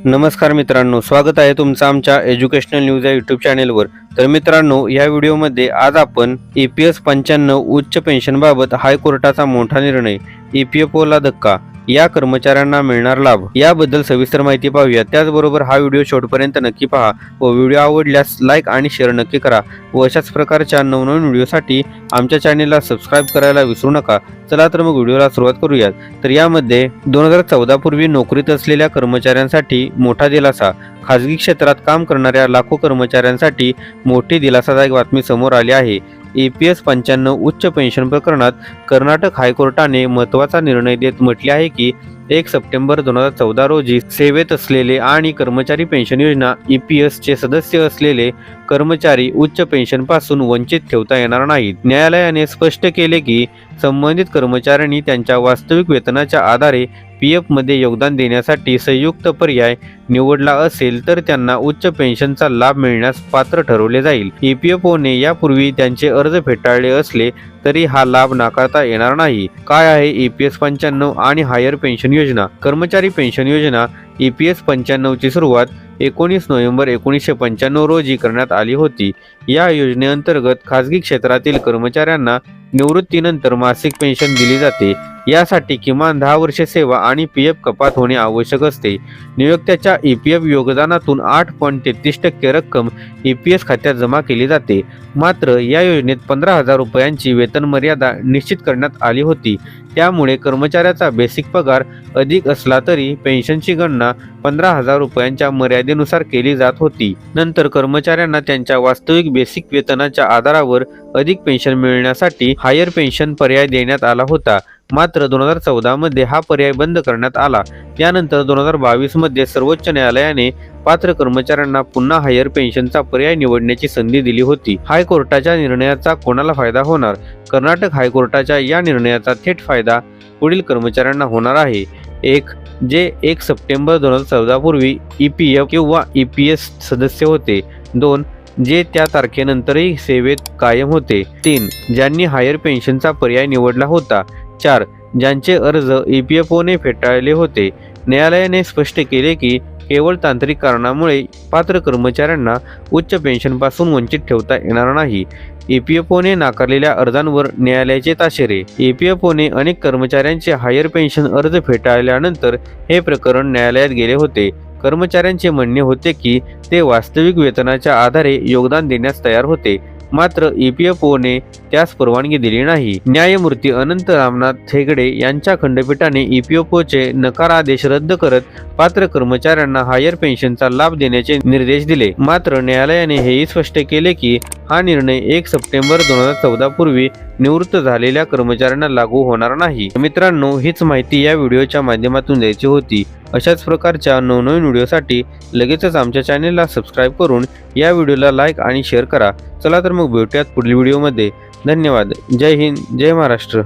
नमस्कार मित्रांनो, स्वागत आहे तुमचं आमच्या एज्युकेशनल न्यूज या यूट्यूब चॅनेलवर। तर मित्रांनो, या व्हिडिओमध्ये आज आपण EPS 95 उच्च पेन्शनबाबत हायकोर्टाचा मोठा निर्णय, EPFOला धक्का, या कर्मचाऱ्यांना मिळणार लाभ याबद्दल सविस्तर माहिती पाहूया। त्याचबरोबर हा व्हिडिओ शेवटपर्यंत नक्की पहा व व्हिडिओ आवडल्यास लाईक आणि शेअर नक्की करा व अशाच प्रकारच्या नवनवीन व्हिडिओसाठी आमच्या चॅनेलला सबस्क्राईब करायला विसरू नका। चला तर मग व्हिडिओला सुरुवात करूयात। तर यामध्ये 2014 पूर्वी नोकरीत असलेल्या कर्मचाऱ्यांसाठी मोठा दिलासा, खाजगी क्षेत्रात काम करणाऱ्या लाखो कर्मचाऱ्यांसाठी मोठी दिलासादायक बातमी समोर आली आहे। EPS 95 उच्च पेन्शन प्रकरणात कर्नाटक हायकोर्टाने महत्त्वाचा निर्णय देत म्हटले आहे की 1 सप्टेंबर 2014 रोजी सेवेत असलेले आणि कर्मचारी पेन्शन योजना EPS चे सदस्य असलेले कर्मचारी उच्च पेन्शनपासून वंचित ठेवता येणार नाहीत। न्यायालयाने स्पष्ट केले की संबंधित कर्मचाऱ्यांनी त्यांच्या वास्तविक वेतनाच्या आधारे PF मध्ये योगदान देण्यासाठी संयुक्त पर्याय निवडला असेल तर त्यांना उच्च पेन्शनचा लाभ मिळण्यास पात्र ठरवले जाईल। EPFOने यापूर्वी त्यांचे अर्ज फेटाळले असले तरी हा लाभ नाकारता येणार नाही। काय आहे EPS 95 आणि हायर पेन्शन योजना? कर्मचारी पेन्शन योजना EPS 95 ची सुरुवात 19 नोव्हेंबर 1995 रोजी करण्यात आली होती। या योजनेअंतर्गत खाजगी क्षेत्रातील कर्मचाऱ्यांना निवृत्तीनंतर मासिक पेन्शन दिली जाते। यासाठी किमान 10 वर्षे सेवा आणि PF कपात होणे आवश्यक असते। नियोक्त्याच्या EPF योगदानातून 8.33% रक्कम EPS खात्यात जमा केली जाते। मात्र या योजनेत 15,000 रुपयांची वेतन मर्यादा निश्चित करण्यात आली होती। त्यामुळे कर्मचाऱ्याचा बेसिक पगार अधिक असला तरी पेन्शनची गणना 15,000 रुपयांच्या मर्यादेनुसार केली जात होती। नंतर कर्मचाऱ्यांना त्यांच्या वास्तविक बेसिक वेतनाच्या आधारावर अधिक पेन्शन मिळण्यासाठी हायर पेन्शन पर्याय देण्यात आला होता। मात्र 2014 मध्ये हा पर्याय बंद करण्यात आला। त्यानंतर 2022 मध्ये सर्वोच्च न्यायालयाने पात्र कर्मचाऱ्यांना पुन्हा हायर पेन्शनचा पर्याय निवडण्याची संधी दिली होती। हायकोर्टाच्या निर्णयाचा कोणाला फायदा होणार? कर्नाटक हायकोर्टाच्या या निर्णयाचा थेट फायदा पुढील कर्मचाऱ्यांना होणार आहे। 1. जे 1 सप्टेंबर 2014 पूर्वी EPF किंवा EPS सदस्य होते। 2. जे त्या तारखेनंतरही सेवेत कायम होते। 3. ज्यांनी हायर पेन्शनचा पर्याय निवडला होता। 4. ज्यांचे अर्ज EPFOने फेटाळले होते। न्यायालयाने स्पष्ट केले की केवळ तांत्रिक कारणामुळे पात्र कर्मचाऱ्यांना उच्च पेन्शनपासून वंचित ठेवता येणार नाही। EPFOने नाकारलेल्या अर्जांवर न्यायालयाचे ताशेरे। EPFOने अनेक कर्मचाऱ्यांचे हायर पेन्शन अर्ज फेटाळल्यानंतर हे प्रकरण न्यायालयात गेले होते। कर्मचाऱ्यांचे म्हणणे होते की ते वास्तविक वेतनाच्या आधारे योगदान देण्यास तयार होते, मात्र EPFOने त्यास परवानगी दिली नाही। न्यायमूर्ती अनंत रामनाथ हेगडे यांच्या खंडपीठाने EPFOचे नकार आदेश रद्द करत पात्र कर्मचाऱ्यांना हायर पेन्शनचा लाभ देण्याचे निर्देश दिले। मात्र न्यायालयाने हेही स्पष्ट केले की हा निर्णय 1 सप्टेंबर 2014 पूर्वी निवृत्त झालेल्या कर्मचाऱ्यांना लागू होणार नाही। मित्रांनो, हीच माहिती या व्हिडिओच्या माध्यमातून द्यायची होती। अशाच प्रकारच्या नवनवीन व्हिडिओसाठी लगेचच आमच्या चॅनेलला सबस्क्राईब करून या व्हिडिओला लाईक आणि शेअर करा। चला तर मग भेटूयात पुढील व्हिडिओमध्ये। धन्यवाद। जय हिंद, जय महाराष्ट्र।